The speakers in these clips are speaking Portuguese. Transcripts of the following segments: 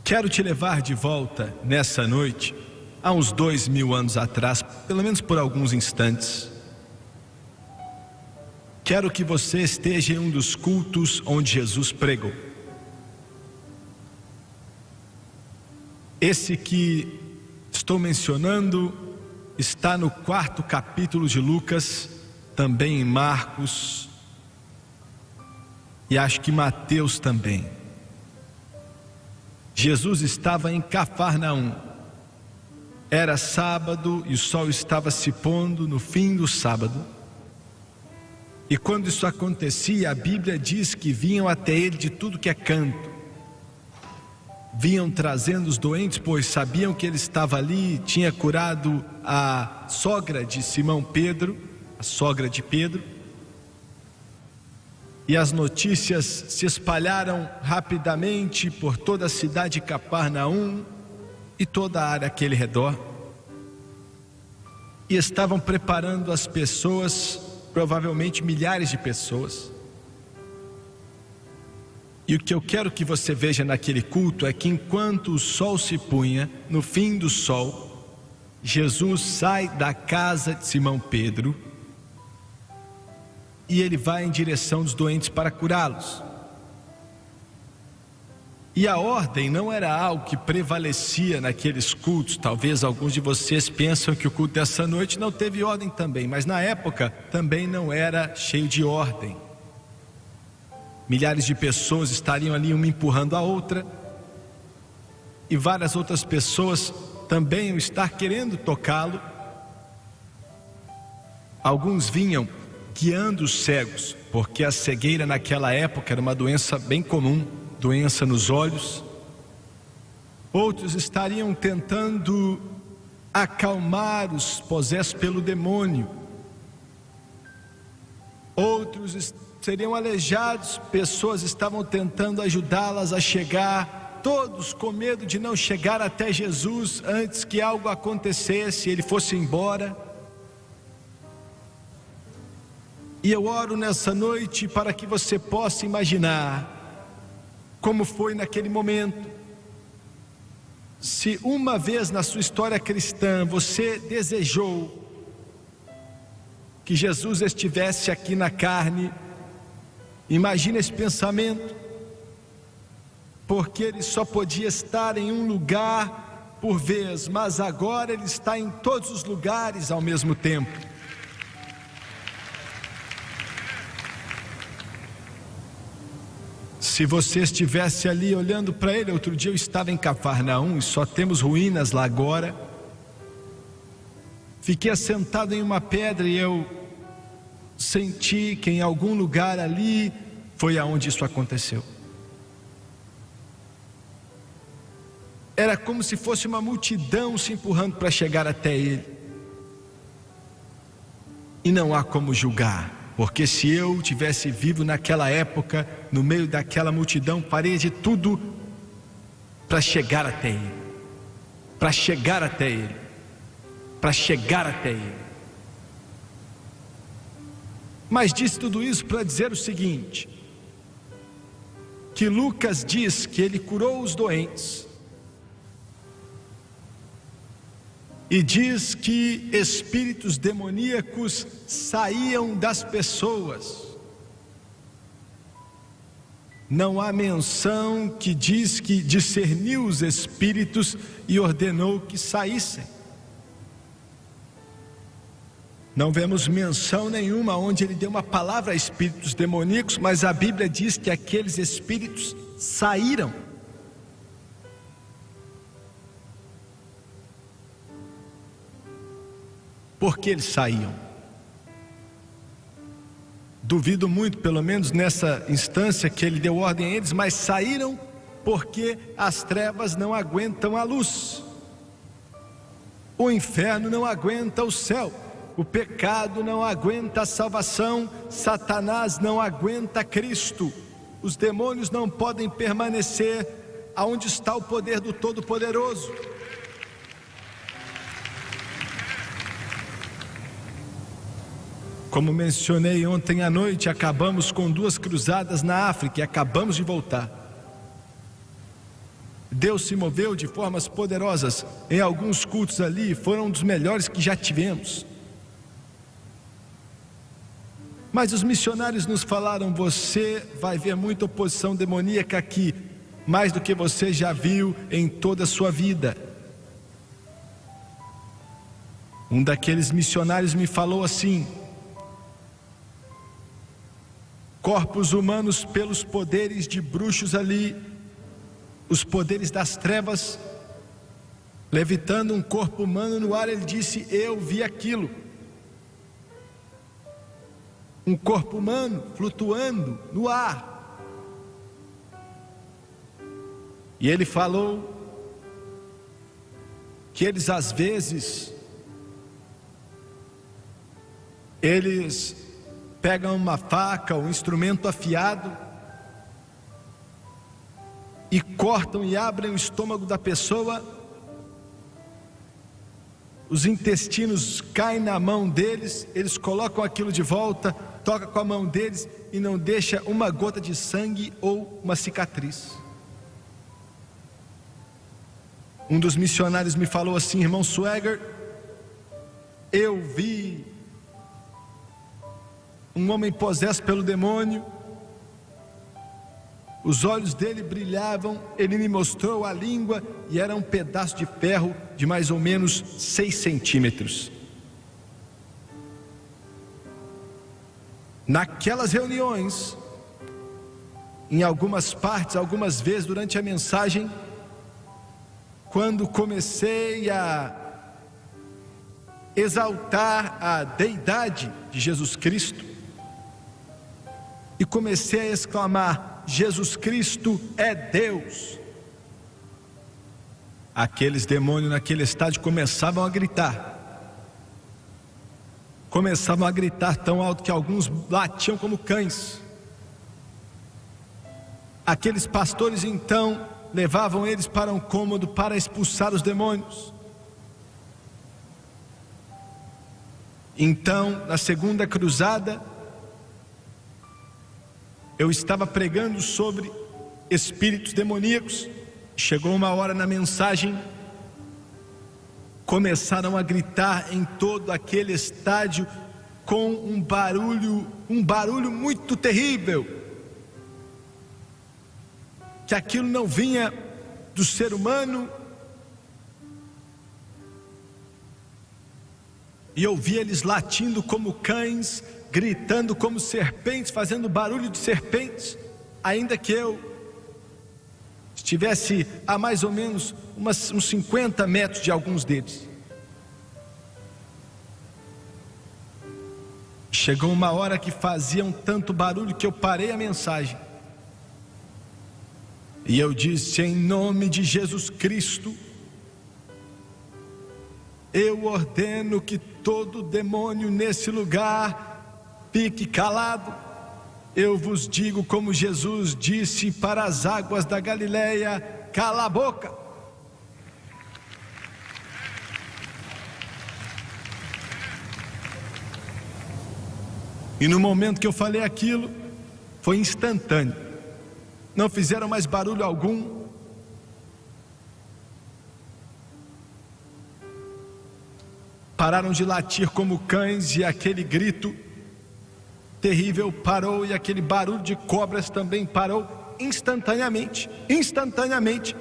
Quero te levar de volta nessa noite a uns 2000 anos atrás, pelo menos por alguns instantes. Quero que você esteja em um dos cultos onde Jesus pregou. Esse que estou mencionando está no 4º capítulo de Lucas, também em Marcos e acho que Mateus também. Jesus estava em Cafarnaum. Era sábado e o sol estava se pondo no fim do sábado. E quando isso acontecia, a Bíblia diz que vinham até ele de tudo que é canto. Vinham trazendo os doentes, pois sabiam que ele estava ali, tinha curado a sogra de Simão Pedro, a sogra de Pedro. E as notícias se espalharam rapidamente por toda a cidade de Cafarnaum e toda a área àquele redor. E estavam preparando as pessoas, provavelmente milhares de pessoas. E o que eu quero que você veja naquele culto é que enquanto o sol se punha, no fim do sol, Jesus sai da casa de Simão Pedro e ele vai em direção dos doentes para curá-los. E a ordem não era algo que prevalecia naqueles cultos. Talvez alguns de vocês pensam que o culto dessa noite não teve ordem também, mas na época também não era cheio de ordem. Milhares de pessoas estariam ali uma empurrando a outra, e várias outras pessoas também iam estar querendo tocá-lo. Alguns vinham guiando os cegos, porque a cegueira naquela época era uma doença bem comum, doença nos olhos. Outros estariam tentando acalmar os possessos pelo demônio. Outros seriam aleijados, pessoas estavam tentando ajudá-las a chegar, todos com medo de não chegar até Jesus antes que algo acontecesse e ele fosse embora. E eu oro nessa noite para que você possa imaginar como foi naquele momento. Se uma vez na sua história cristã você desejou que Jesus estivesse aqui na carne, imagine esse pensamento, porque ele só podia estar em um lugar por vez, mas agora ele está em todos os lugares ao mesmo tempo. Se você estivesse ali olhando para ele, outro dia eu estava em Cafarnaum e só temos ruínas lá agora. Fiquei assentado em uma pedra e eu senti que em algum lugar ali foi aonde isso aconteceu. Era como se fosse uma multidão se empurrando para chegar até ele. E não há como julgar. Porque se eu tivesse vivo naquela época, no meio daquela multidão, faria de tudo para chegar até ele. Para chegar até ele. Para chegar até ele. Mas disse tudo isso para dizer o seguinte: que Lucas diz que ele curou os doentes. E diz que espíritos demoníacos saíam das pessoas. Não há menção que diz que discerniu os espíritos e ordenou que saíssem. Não vemos menção nenhuma onde ele deu uma palavra a espíritos demoníacos, mas a Bíblia diz que aqueles espíritos saíram. Por que eles saíam? Duvido muito, pelo menos nessa instância, que ele deu ordem a eles, mas saíram porque as trevas não aguentam a luz. O inferno não aguenta o céu. O pecado não aguenta a salvação. Satanás não aguenta Cristo. Os demônios não podem permanecer aonde está o poder do Todo-Poderoso. Como mencionei ontem à noite, acabamos com 2 cruzadas na África e acabamos de voltar. Deus se moveu de formas poderosas em alguns cultos ali, foram um dos melhores que já tivemos. Mas os missionários nos falaram: você vai ver muita oposição demoníaca aqui, mais do que você já viu em toda a sua vida. Um daqueles missionários me falou assim: corpos humanos pelos poderes de bruxos ali, os poderes das trevas, levitando um corpo humano no ar. Ele disse: eu vi aquilo. Um corpo humano flutuando no ar. E ele falou que eles às vezes pegam uma faca, um instrumento afiado e cortam e abrem o estômago da pessoa. Os intestinos caem na mão deles, eles colocam aquilo de volta, toca com a mão deles e não deixa uma gota de sangue ou uma cicatriz. Um dos missionários me falou assim: irmão Swagger, eu vi um homem possesso pelo demônio, os olhos dele brilhavam, ele me mostrou a língua e era um pedaço de ferro de mais ou menos 6 centímetros. Naquelas reuniões, em algumas partes, algumas vezes durante a mensagem, quando comecei a exaltar a deidade de Jesus Cristo e comecei a exclamar: Jesus Cristo é Deus, aqueles demônios naquele estádio começavam a gritar. Começavam a gritar tão alto que alguns latiam como cães. Aqueles pastores então levavam eles para um cômodo para expulsar os demônios. Então, na segunda cruzada, eu estava pregando sobre espíritos demoníacos. Chegou uma hora na mensagem, começaram a gritar em todo aquele estádio com um barulho muito terrível, que aquilo não vinha do ser humano. E eu vi eles latindo como cães, gritando como serpentes, fazendo barulho de serpentes, ainda que eu estivesse a mais ou menos uns 50 metros de alguns deles. Chegou uma hora que faziam tanto barulho que eu parei a mensagem e eu disse: em nome de Jesus Cristo, eu ordeno que todo demônio nesse lugar fique calado. Eu vos digo como Jesus disse para as águas da Galileia: cala a boca. E no momento que eu falei aquilo, foi instantâneo. Não fizeram mais barulho algum. Pararam de latir como cães e aquele grito terrível parou, e aquele barulho de cobras também parou instantaneamente. Instantaneamente.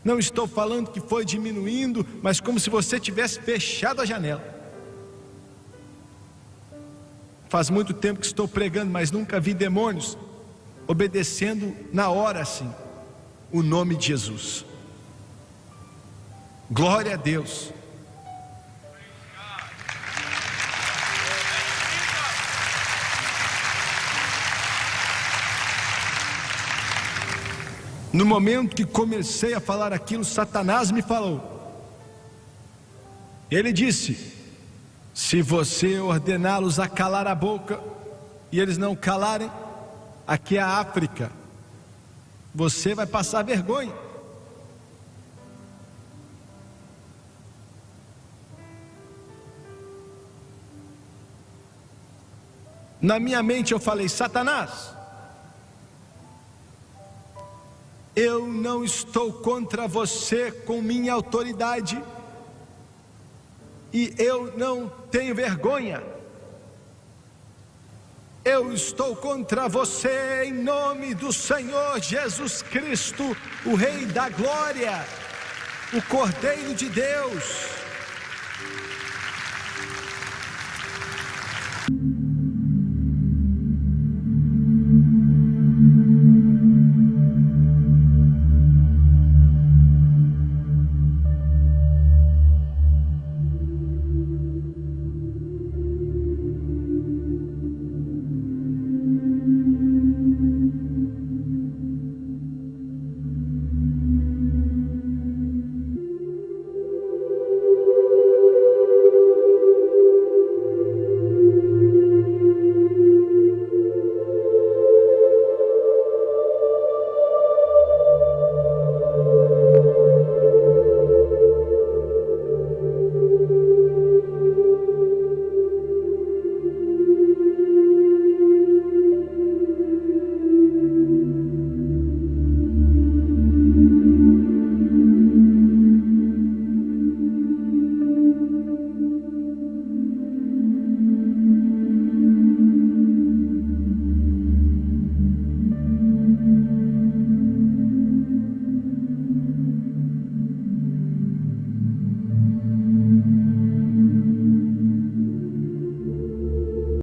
Não estou falando que foi diminuindo, mas como se você tivesse fechado a janela. Faz muito tempo que estou pregando, mas nunca vi demônios obedecendo na hora assim o nome de Jesus. Glória a Deus. No momento que comecei a falar aquilo, Satanás me falou. Ele disse: se você ordená-los a calar a boca e eles não calarem, aqui é a África, você vai passar vergonha. Na minha mente eu falei: Satanás, Eu não estou contra você com minha autoridade, e eu não tenho vergonha. Eu estou contra você em nome do Senhor Jesus Cristo, o Rei da Glória, o Cordeiro de Deus.